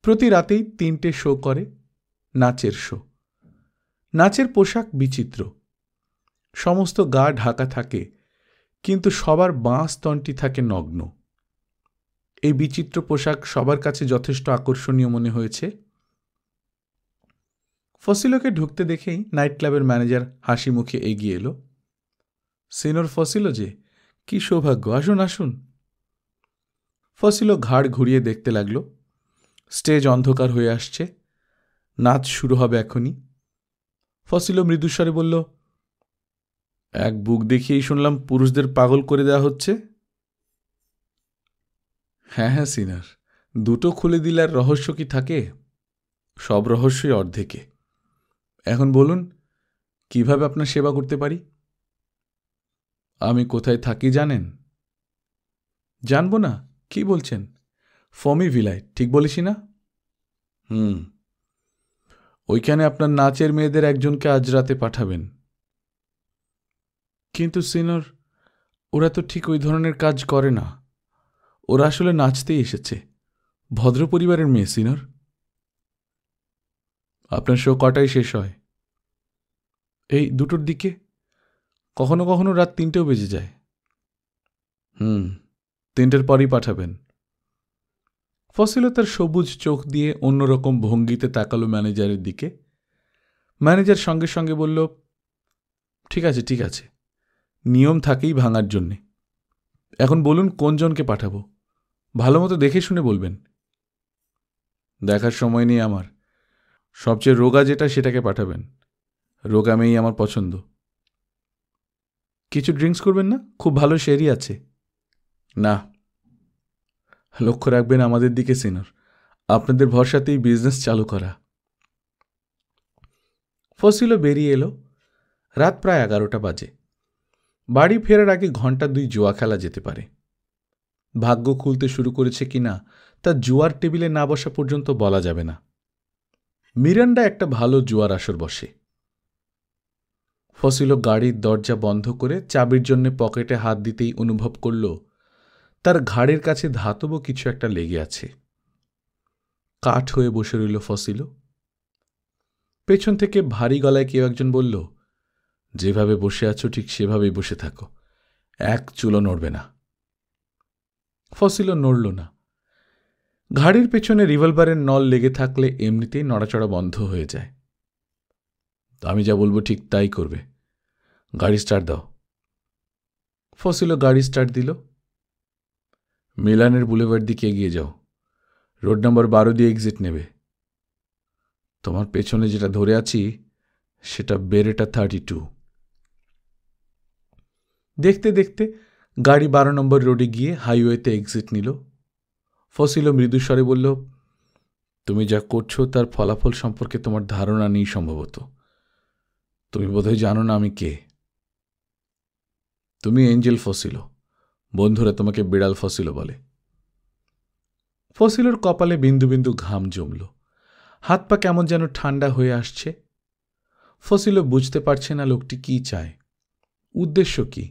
প্রতি রাতেই 3টে শো করে, নাচের শো। নাচের পোশাক বিচিত্র। সমস্ত গা ঢাকা থাকে, কিন্তু সবার বাঁ স্তনটি থাকে নগ্ন। এই বিচিত্র পোশাক সবার কাছে যথেষ্ট আকর্ষণীয় মনে হয়েছে। ফসিলোকে ঢুকতে দেখেই নাইট ক্লাবের ম্যানেজার হাসি মুখে এগিয়ে এলো। সিনিয়র ফসিলো যে, কি সৌভাগ্য, আসুন আসুন। ফসিলো ঘাড় ঘুরিয়ে দেখতে লাগল। স্টেজ অন্ধকার হয়ে আসছে, নাচ শুরু হবে এখনই। ফসিলো মৃদুস্বরে বলল, এক বুক দেখিয়েই শুনলাম পুরুষদের পাগল করে দেওয়া হচ্ছে। হ্যাঁ হ্যাঁ সিনিয়র, দুটো খুলে দিলে আর রহস্য কি থাকে? সব রহস্যই অর্ধেকে। এখন বলুন, কিভাবে আপনার সেবা করতে পারি? আমি কোথায় থাকি জানেন? জানবো না? কি বলছেন? ফমি ভিলায়, ঠিক বলেছি না? ওইখানে আপনার নাচের মেয়েদের একজনকে আজ রাতে পাঠাবেন। কিন্তু সিনিয়র, ওরা তো ঠিক ওই ধরনের কাজ করে না। ওরা আসলে নাচতেই এসেছে। ভদ্র পরিবারের মেয়ে সিনিয়র। আপনার শো কটায় শেষ হয়? এই 2টোর দিকে। কখনো কখনো রাত 3টেও বেজে যায়। 3টের পরই পাঠাবেন। ফসিলও তার সবুজ চোখ দিয়ে অন্যরকম ভঙ্গিতে তাকালো ম্যানেজারের দিকে। ম্যানেজার সঙ্গে সঙ্গে বলল, ঠিক আছে ঠিক আছে, নিয়ম থাকেই ভাঙার জন্যে। এখন বলুন কোন জনকে পাঠাবো, ভালো মতো দেখে শুনে বলবেন। দেখার সময় নেই আমার, সবচেয়ে রোগা যেটা সেটাকে পাঠাবেন, রোগা মেয়েই আমার পছন্দ। কিছু ড্রিঙ্কস করবেন না? খুব ভালো শেরি আছে। না, লক্ষ্য রাখবেন আমাদের দিকে সিনিয়র, আপনাদের ভরসাতেই বিজনেস চালু করা। ফসিলও বেরিয়ে এলো। রাত প্রায় 11টা বাজে। বাড়ি ফেরার আগে 2 ঘন্টা জুয়া খেলা যেতে পারে। ভাগ্য খুলতে শুরু করেছে কিনা তা জুয়ার টেবিলে না বসা পর্যন্ত বলা যাবে না। মিরান্ডা একটা ভালো জুয়ার আসর বসে। ফসিলও গাড়ির দরজা বন্ধ করে চাবির জন্য পকেটে হাত দিতেই অনুভব করল তার ঘাড়ের কাছে ধাতব কিছু একটা লেগে আছে। কাঠ হয়ে বসে রইল ফসিলও। পেছন থেকে ভারী গলায় কেউ একজন বলল, যেভাবে বসে আছো ঠিক সেভাবেই বসে থাকো, এক চুলও নড়বে না। ফসিলও নড়ল না। ঘাড়ির পেছনে রিভলভারের নল লেগে থাকলে এমনিতেই নড়াচড়া বন্ধ হয়ে যায়। আমি যা বলবো ঠিক তাই করবে। গাড়ি স্টার্ট দাও। ফসিলও গাড়ি স্টার্ট দিল। মিলানের বুলেভার্ড দিকে এগিয়ে যাও, রোড নাম্বার 12 দিয়ে এক্সিট নেবে। তোমার পেছনে যেটা ধরে আছি সেটা বেরেটা 32। দেখতে দেখতে গাড়ি 12 নম্বর রোডে গিয়ে হাইওয়েতে এক্সিট নিল। ফসিলও মৃদুস্বরে বলল, তুমি যা করছো তার ফলাফল সম্পর্কে তোমার ধারণা নেই সম্ভবত। তুমি বোধহয় জানো না আমি কে। তুমি এঞ্জেল ফসিলো, বন্ধুরা তোমাকে বিড়াল ফসিলো বলে। ফসিলোর কপালে বিন্দু বিন্দু ঘাম জমল। হাত পা কেমন যেন ঠান্ডা হয়ে আসছে। ফসিলো বুঝতে পারছে না লোকটি কি চায়, উদ্দেশ্য কি।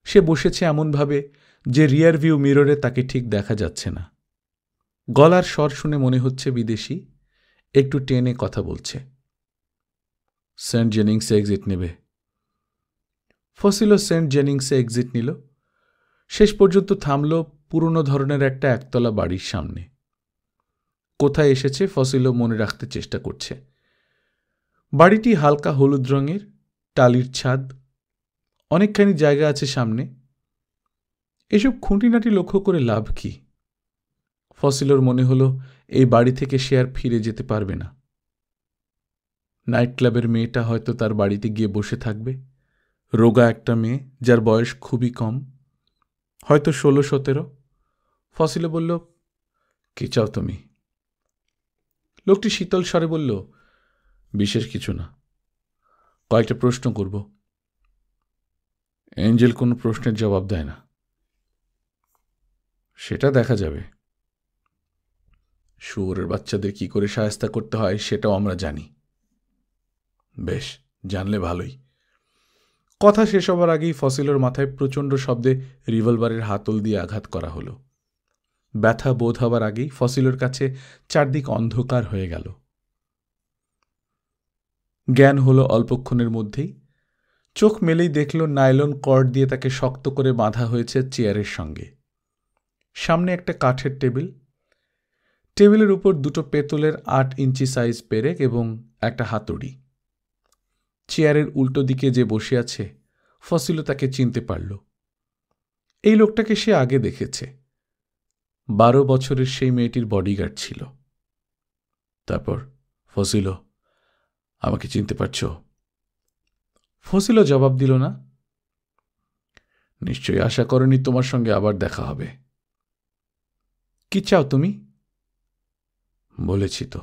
সে বসেছে এমনভাবে যে রিয়ার ভিউ মিররে তাকে ঠিক দেখা যাচ্ছে না। গলার স্বর শুনে মনে হচ্ছে বিদেশি, একটু টেনে কথা বলছে। সেন্ট জেনিংসে এক্সিট নেবে। ফসিলো সেন্ট জেনিংসে এক্সিট নিল। শেষ পর্যন্ত থামল পুরনো ধরনের একটা একতলা বাড়ির সামনে। কোথায় এসেছে ফসিলো মনে রাখতে চেষ্টা করছে। বাড়িটি হালকা হলুদ রঙের, টালির ছাদ, অনেকখানি জায়গা আছে সামনে। এসব খুঁটিনাটি লক্ষ্য করে লাভ কি? ফসিলোর মনে হলো এই বাড়ি থেকে সে আর ফিরে যেতে পারবে না। নাইট ক্লাবের মেয়েটা হয়তো তার বাড়িতে গিয়ে বসে থাকবে। রোগা একটা মেয়ে, যার বয়স খুবই কম, হয়তো 16-17। ফসিলো বলল, কি চাও তুমি? লোকটি শীতল স্বরে বলল, বিশেষ কিছু না, কয়েকটা প্রশ্ন করব। এঞ্জেল কোনো প্রশ্নের জবাব দেয় না। সেটা দেখা যাবে। শুয়োরের বাচ্চাদের কি করে শায়েস্তা করতে হয় সেটাও আমরা জানি। বেশ, জানলে ভালোই। কথা শেষ হবার আগেই ফসিলোর মাথায় প্রচণ্ড শব্দে রিভলভারের হাতল দিয়ে আঘাত করা হলো। ব্যথা বোধ হবার আগেই ফসিলোর কাছে চারদিক অন্ধকার হয়ে গেল। জ্ঞান হলো অল্পক্ষণের মধ্যেই। চোখ মেলেই দেখল নাইলন কর্ড দিয়ে তাকে শক্ত করে বাঁধা হয়েছে চেয়ারের সঙ্গে। সামনে একটা কাঠের টেবিল, টেবিলের উপর 2টো পেতলের 8 ইঞ্চি সাইজ পেরেক এবং একটা হাতুড়ি। চেয়ারের উল্টো দিকে যে বসে আছে ফসিলো তাকে চিনতে পারল। এই লোকটাকে সে আগে দেখেছে। 12 বছরের সেই মেয়েটির বডিগার্ড ছিল। তারপর, ফসিলো, আমাকে চিনতে পারছ? ফসিলো জবাব দিল না। নিশ্চয়ই আশা করনি তোমার সঙ্গে আবার দেখা হবে। কি চাও তুমি? বলেছি তো,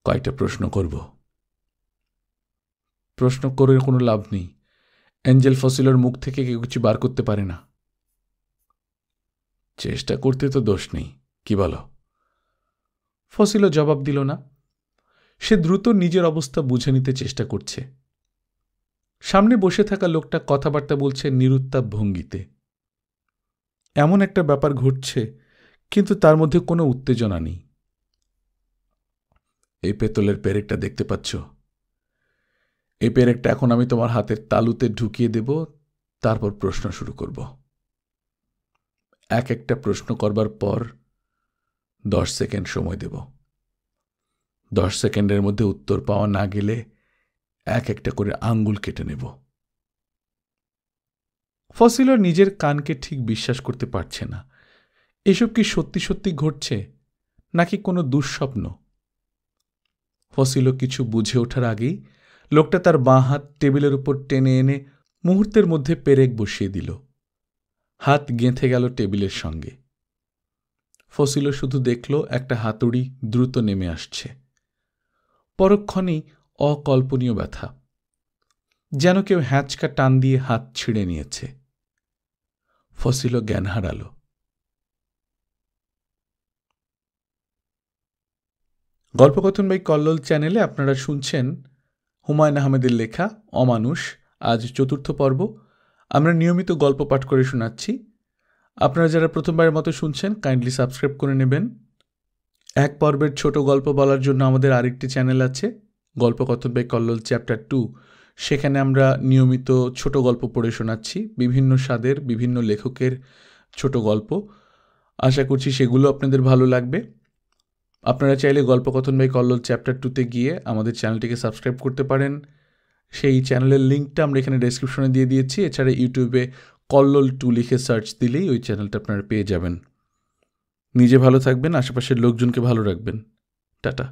কয়েকটা প্রশ্ন করব। প্রশ্ন করে কোনো লাভ নেই। এঞ্জেল ফসিলোর মুখ থেকে কেউ কিছু বার করতে পারে না। চেষ্টা করতে তো দোষ নেই, কি বলো? ফসিলো জবাব দিল না। সে দ্রুত নিজের অবস্থা বুঝে নিতে চেষ্টা করছে। সামনে বসে থাকা লোকটা কথাবার্তা বলছে নিরুত্তাপ ভঙ্গিতে। এমন একটা ব্যাপার ঘটছে, কিন্তু তার মধ্যে কোনো উত্তেজনা নেই। এই পেতলের পেরেকটা দেখতে পাচ্ছ? এই পেরেকটা এখন আমি তোমার হাতের তালুতে ঢুকিয়ে দেব, তারপর প্রশ্ন শুরু করব। এক একটা প্রশ্ন করবার পর 10 সেকেন্ড সময় দেব। 10 সেকেন্ডের মধ্যে উত্তর পাওয়া না গেলে এক একটা করে আঙ্গুল কেটে নেব। ফসিলও নিজের কানকে ঠিক বিশ্বাস করতে পারছে না। এসব কি সত্যি সত্যি ঘটছে নাকি কোনো দুঃস্বপ্ন? ফসিলও কিছু বুঝে ওঠার আগেই লোকটা তার বাঁ হাত টেবিলের উপর টেনে এনে মুহূর্তের মধ্যে পেরেক বসিয়ে দিল। হাত গেঁথে গেল টেবিলের সঙ্গে। ফসিলও শুধু দেখল একটা হাতুড়ি দ্রুত নেমে আসছে। পরক্ষণেই অকল্পনীয় ব্যথা, যেন কেউ হ্যাঁচকা টান দিয়ে হাত ছিঁড়ে নিয়েছে। ফসিলও জ্ঞান হারাল। গল্পকথন বাই কল্লোল চ্যানেলে আপনারা শুনছেন হুমায়ুন আহমেদের লেখা অমানুষ। আজ 4র্থ পর্ব। আমরা নিয়মিত গল্প পাঠ করে শোনাচ্ছি। আপনারা যারা প্রথমবারের মতো শুনছেন কাইন্ডলি সাবস্ক্রাইব করে নেবেন। এক পর্বের ছোট গল্প বলার জন্য আমাদের আরেকটি চ্যানেল আছে, গল্পকথন বাই কল্লোল চ্যাপ্টার 2। সেখানে আমরা নিয়মিত ছোট গল্প পড়ে শোনাচ্ছি, বিভিন্ন স্বাদের বিভিন্ন লেখকের ছোট গল্প। আশা করছি সেগুলো আপনাদের ভালো লাগবে। আপনারা চাইলে গল্পকথন বাই কল্লোল চ্যাপ্টার 2তে গিয়ে আমাদের চ্যানেলটিকে সাবস্ক্রাইব করতে পারেন। সেই চ্যানেলের লিঙ্কটা আমরা এখানে ডেসক্রিপশনে দিয়ে দিয়েছি। এছাড়া ইউটিউবে কল্লোল 2 লিখে সার্চ দিলেই ওই চ্যানেলটা আপনারা পেয়ে যাবেন। নিজে ভালো থাকবেন, আশেপাশের লোকজনকে ভালো রাখবেন। টাটা।